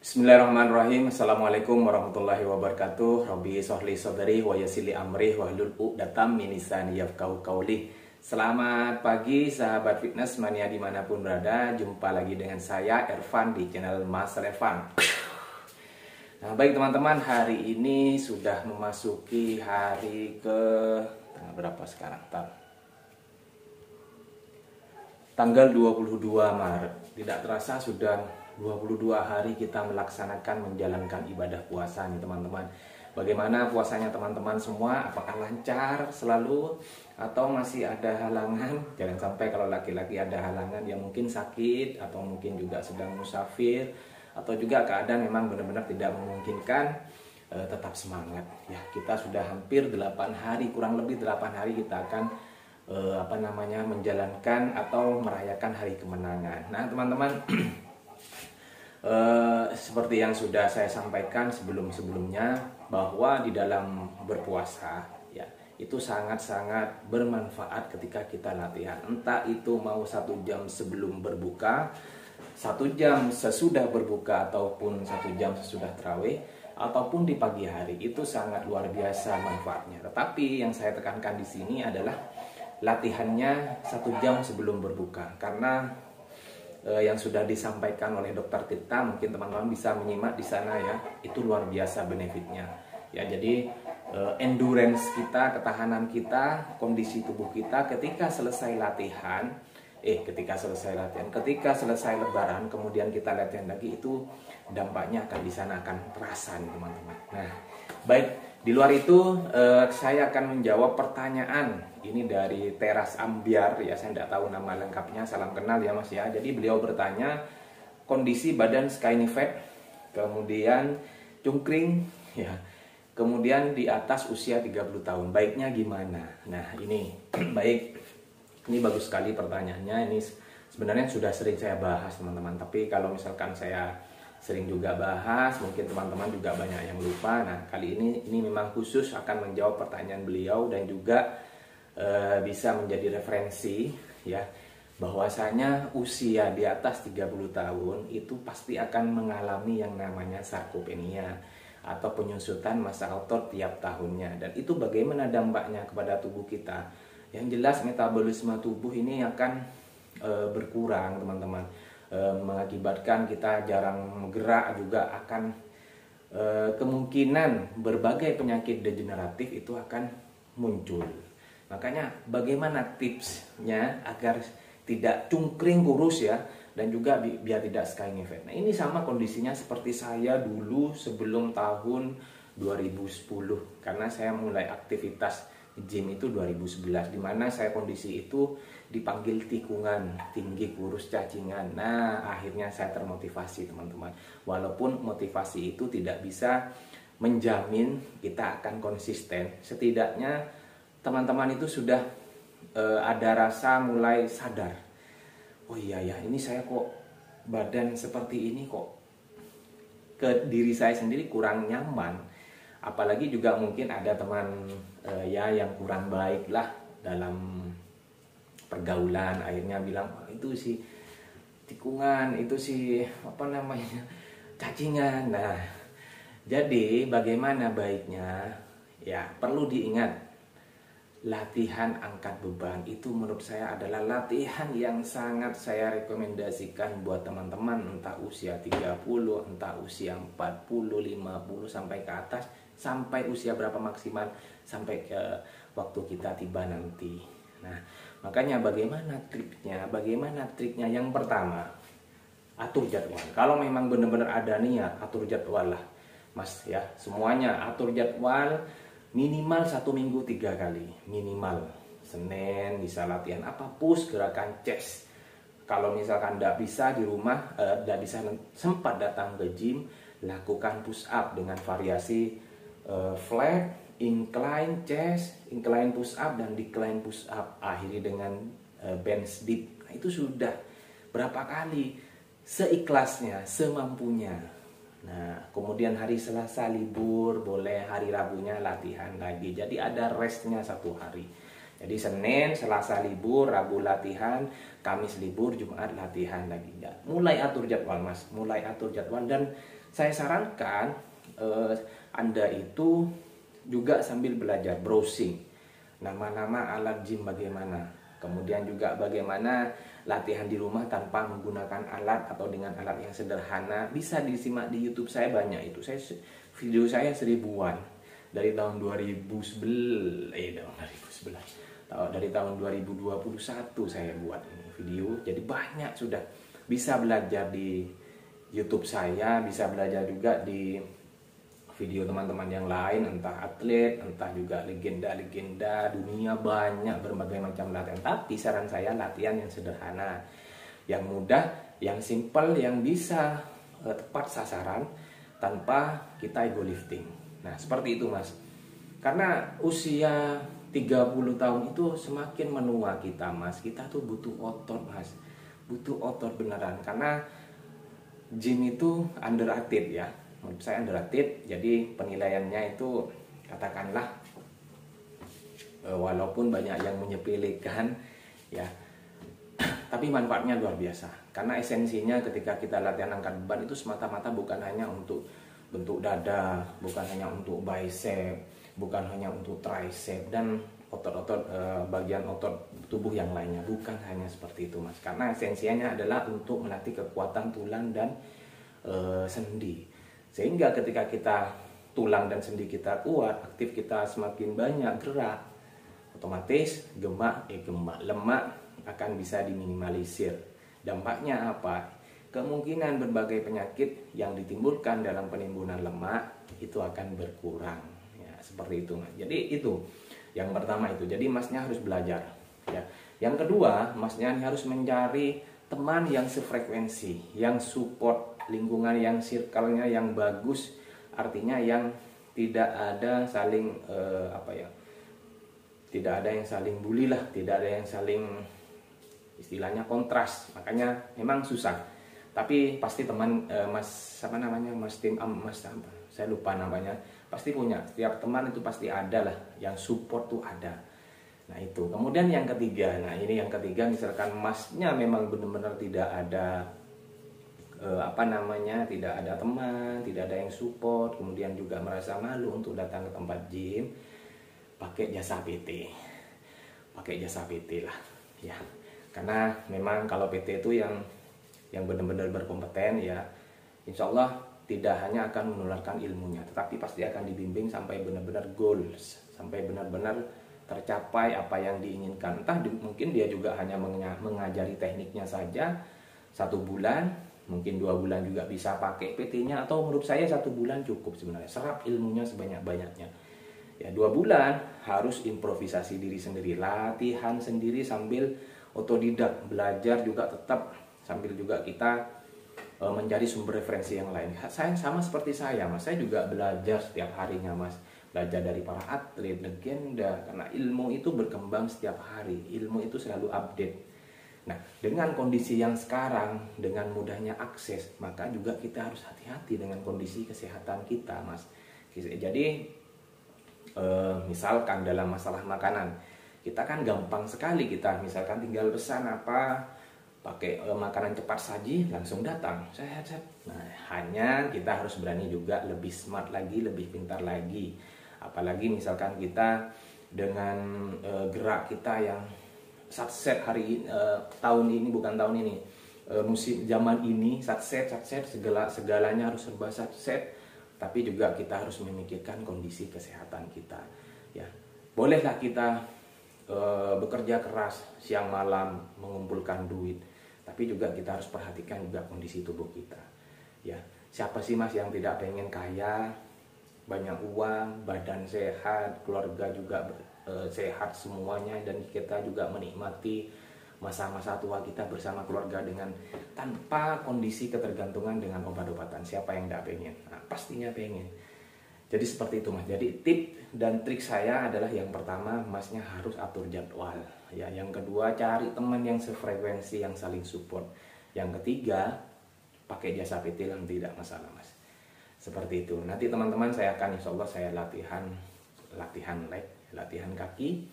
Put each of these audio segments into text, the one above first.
Bismillahirrahmanirrahim. Assalamualaikum warahmatullahi wabarakatuh. Rabbi sholli sodri wa yassirli amri wahlul 'uqdatam min lisani yafqahu qawli. Selamat pagi sahabat fitness mania dimanapun berada. Jumpa lagi dengan saya Ervan di channel Mas Ervan. Nah baik teman-teman, hari ini sudah memasuki hari ke berapa sekarang? Tanggal 22 Maret. Tidak terasa sudah 22 hari kita melaksanakan menjalankan ibadah puasa nih teman-teman. Bagaimana puasanya teman-teman semua? Apakah lancar selalu atau masih ada halangan? Jangan sampai kalau laki-laki ada halangan yang mungkin sakit atau mungkin juga sedang musafir atau juga keadaan memang benar-benar tidak memungkinkan, tetap semangat ya. Kita sudah hampir 8 hari, kurang lebih 8 hari kita akan menjalankan atau merayakan hari kemenangan. Nah teman-teman, seperti yang sudah saya sampaikan sebelumnya bahwa di dalam berpuasa ya itu sangat-sangat bermanfaat ketika kita latihan, entah itu mau 1 jam sebelum berbuka, 1 jam sesudah berbuka, ataupun 1 jam sesudah tarawih, ataupun di pagi hari. Itu sangat luar biasa manfaatnya. Tetapi yang saya tekankan di sini adalah latihannya 1 jam sebelum berbuka, karena yang sudah disampaikan oleh Dokter Tirta, mungkin teman-teman bisa menyimak di sana ya, itu luar biasa benefitnya ya. Jadi endurance kita, ketahanan kita, kondisi tubuh kita ketika selesai latihan, ketika selesai lebaran kemudian kita latihan lagi, itu dampaknya akan di sana akan terasa nih teman-teman. Nah baik, di luar itu saya akan menjawab pertanyaan ini dari Teras Ambiar ya, saya tidak tahu nama lengkapnya, salam kenal ya Mas ya. Jadi beliau bertanya kondisi badan skinny fat, kemudian cungkring ya, kemudian di atas usia 30 tahun, baiknya gimana? Nah ini baik, ini bagus sekali pertanyaannya. Ini sebenarnya sudah sering saya bahas teman-teman, tapi kalau misalkan saya sering juga bahas, mungkin teman-teman juga banyak yang lupa. Nah kali ini memang khusus akan menjawab pertanyaan beliau dan juga bisa menjadi referensi ya, bahwasanya usia di atas 30 tahun itu pasti akan mengalami yang namanya sarkopenia atau penyusutan massa otot tiap tahunnya. Dan itu bagaimana dampaknya kepada tubuh kita? Yang jelas metabolisme tubuh ini akan berkurang teman-teman, mengakibatkan kita jarang bergerak, juga akan kemungkinan berbagai penyakit degeneratif itu akan muncul. Makanya bagaimana tipsnya agar tidak cungkring kurus ya, dan juga biar tidak skinny fat. Nah ini sama kondisinya seperti saya dulu sebelum tahun 2010, karena saya mulai aktivitas gym itu 2011, dimana saya kondisi itu dipanggil tikungan, tinggi, kurus, cacingan. Nah akhirnya saya termotivasi teman-teman. Walaupun motivasi itu tidak bisa menjamin kita akan konsisten, setidaknya teman-teman itu sudah ada rasa mulai sadar, oh iya ya, ini saya kok badan seperti ini, kok ke diri saya sendiri kurang nyaman. Apalagi juga mungkin ada teman ya yang kurang baik lah dalam pergaulan, akhirnya bilang oh, itu si tikungan, itu si cacingan. Nah jadi bagaimana baiknya ya, perlu diingat, latihan angkat beban itu menurut saya adalah latihan yang sangat saya rekomendasikan buat teman-teman, entah usia 30, entah usia 40, 50 sampai ke atas, sampai usia berapa maksimal, sampai ke waktu kita tiba nanti. Nah makanya bagaimana triknya? Yang pertama, atur jadwal. Kalau memang benar-benar ada niat, atur jadwal lah Mas ya, semuanya atur jadwal. Minimal 1 minggu 3 kali, minimal. Senin bisa latihan apa, push, gerakan chest. Kalau misalkan tidak bisa di rumah, tidak bisa sempat datang ke gym, lakukan push up dengan variasi flat, incline chest, incline push up, dan decline push up. Akhiri dengan bench dip. Nah, itu sudah berapa kali, seikhlasnya, semampunya. Nah kemudian hari Selasa libur, boleh hari Rabunya latihan lagi, jadi ada restnya 1 hari. Jadi Senin, Selasa libur, Rabu latihan, Kamis libur, Jumat latihan lagi. Ya, mulai atur jadwal Mas, mulai atur jadwal. Dan saya sarankan Anda itu juga sambil belajar browsing nama-nama alat gym bagaimana. Kemudian juga bagaimana latihan di rumah tanpa menggunakan alat atau dengan alat yang sederhana. Bisa disimak di YouTube saya, banyak itu. Video saya 1000-an dari tahun 2011 dari tahun 2021 saya buat ini video. Jadi banyak sudah, bisa belajar di YouTube saya, bisa belajar juga di video teman-teman yang lain, entah atlet, entah juga legenda-legenda dunia, banyak berbagai macam latihan. Tapi saran saya latihan yang sederhana, yang mudah, yang simple, yang bisa tepat sasaran tanpa kita ego lifting. Nah, seperti itu Mas. Karena usia 30 tahun itu semakin menua kita Mas. Kita tuh butuh otot Mas. Butuh otot beneran. Karena gym itu underrated ya. Menurut saya underrated. Jadi penilaiannya itu katakanlah walaupun banyak yang menyepelekan ya, tapi manfaatnya luar biasa. Karena esensinya ketika kita latihan angkat beban itu semata-mata bukan hanya untuk bentuk dada, bukan hanya untuk bicep, bukan hanya untuk tricep dan otot-otot bagian otot tubuh yang lainnya. Bukan hanya seperti itu Mas. Karena esensinya adalah untuk melatih kekuatan tulang dan sendi. Sehingga ketika kita tulang dan sendi kita kuat, aktif kita semakin banyak gerak, otomatis lemak akan bisa diminimalisir. Dampaknya apa? Kemungkinan berbagai penyakit yang ditimbulkan dalam penimbunan lemak itu akan berkurang. Ya, seperti itu Mas. Jadi itu yang pertama itu. Jadi Masnya harus belajar. Ya. Yang kedua, Masnya harus mencari teman yang sefrekuensi, yang support, lingkungan yang circle-nya yang bagus, artinya yang tidak ada saling tidak ada yang saling bully lah, tidak ada yang saling istilahnya kontras. Makanya memang susah. Tapi pasti teman Mas saya lupa namanya, pasti punya. Setiap teman itu pasti ada lah yang support tuh ada. Nah itu. Kemudian yang ketiga, yang ketiga misalkan Masnya memang benar-benar tidak ada tidak ada teman, tidak ada yang support, kemudian juga merasa malu untuk datang ke tempat gym, pakai jasa PT. Pakai jasa PT lah, ya. Karena memang kalau PT itu yang benar-benar berkompeten ya, insya Allah tidak hanya akan menularkan ilmunya, tetapi pasti akan dibimbing sampai benar-benar goals, sampai benar-benar tercapai apa yang diinginkan. Entah mungkin dia juga hanya mengajari tekniknya saja 1 bulan, mungkin 2 bulan juga bisa pakai PT-nya, atau menurut saya 1 bulan cukup sebenarnya, serap ilmunya sebanyak-banyaknya. Ya 2 bulan harus improvisasi diri sendiri, latihan sendiri sambil otodidak, belajar juga tetap sambil juga kita mencari sumber referensi yang lain. Saya sama seperti saya Mas, saya juga belajar setiap harinya Mas. Belajar dari para atlet, legenda, karena ilmu itu berkembang setiap hari, ilmu itu selalu update. Nah, dengan kondisi yang sekarang, dengan mudahnya akses, maka juga kita harus hati-hati dengan kondisi kesehatan kita, Mas. Jadi, misalkan dalam masalah makanan, kita kan gampang sekali, kita misalkan tinggal pesan apa, pakai makanan cepat saji, langsung datang. Nah, hanya kita harus berani juga lebih smart lagi, lebih pintar lagi. Apalagi misalkan kita dengan gerak kita yang satset tahun ini, bukan tahun ini, musim zaman ini satset segalanya harus serba satset, tapi juga kita harus memikirkan kondisi kesehatan kita. Ya, bolehlah kita bekerja keras siang malam mengumpulkan duit, tapi juga kita harus perhatikan juga kondisi tubuh kita. Ya, siapa sih Mas yang tidak pengen kaya, banyak uang, badan sehat, keluarga juga sehat semuanya, dan kita juga menikmati masa-masa tua kita bersama keluarga dengan tanpa kondisi ketergantungan dengan obat-obatan. Siapa yang tidak pengen? Nah, pastinya pengen. Jadi seperti itu Mas. Jadi tip dan trik saya adalah yang pertama, Masnya harus atur jadwal. Ya, yang kedua cari teman yang sefrekuensi, yang saling support. Yang ketiga pakai jasa PT yang tidak masalah Mas. Seperti itu. Nanti teman-teman saya akan insya Allah saya latihan leg, latihan kaki.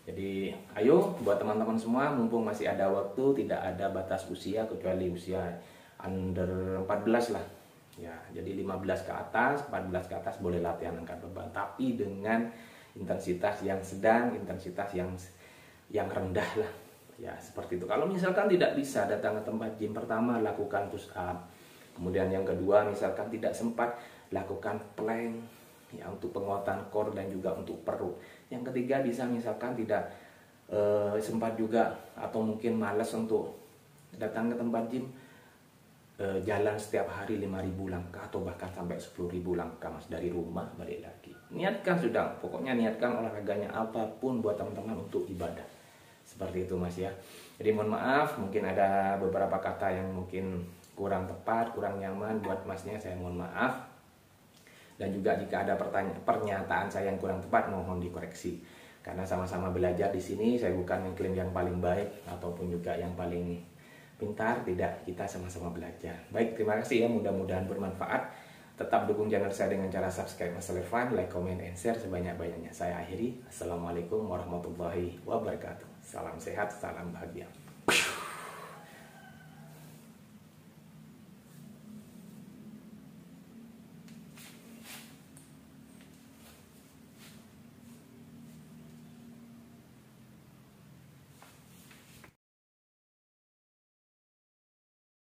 Jadi ayo buat teman-teman semua, mumpung masih ada waktu, tidak ada batas usia kecuali usia under 14 lah. Ya, jadi 15 ke atas, 14 ke atas boleh latihan angkat beban, tapi dengan intensitas yang sedang, intensitas yang rendah lah. Ya, seperti itu. Kalau misalkan tidak bisa datang ke tempat gym, pertama lakukan push up. Kemudian yang kedua, misalkan tidak sempat, lakukan plank ya untuk penguatan core dan juga untuk perut. Yang ketiga, bisa misalkan tidak sempat juga atau mungkin malas untuk datang ke tempat gym, jalan setiap hari 5.000 langkah atau bahkan sampai 10.000 langkah Mas, dari rumah balik lagi. Niatkan sudah, pokoknya niatkan olahraganya apapun buat teman-teman untuk ibadah. Seperti itu Mas ya. Jadi mohon maaf, mungkin ada beberapa kata yang mungkin kurang tepat, kurang nyaman buat Masnya, saya mohon maaf. Dan juga jika ada pernyataan saya yang kurang tepat, mohon dikoreksi. Karena sama-sama belajar di sini, saya bukan mengklaim yang paling baik ataupun juga yang paling pintar, tidak, kita sama-sama belajar. Baik, terima kasih ya, mudah-mudahan bermanfaat. Tetap dukung channel saya dengan cara subscribe, like, comment, and share sebanyak-banyaknya. Saya akhiri. Assalamualaikum warahmatullahi wabarakatuh. Salam sehat, salam bahagia.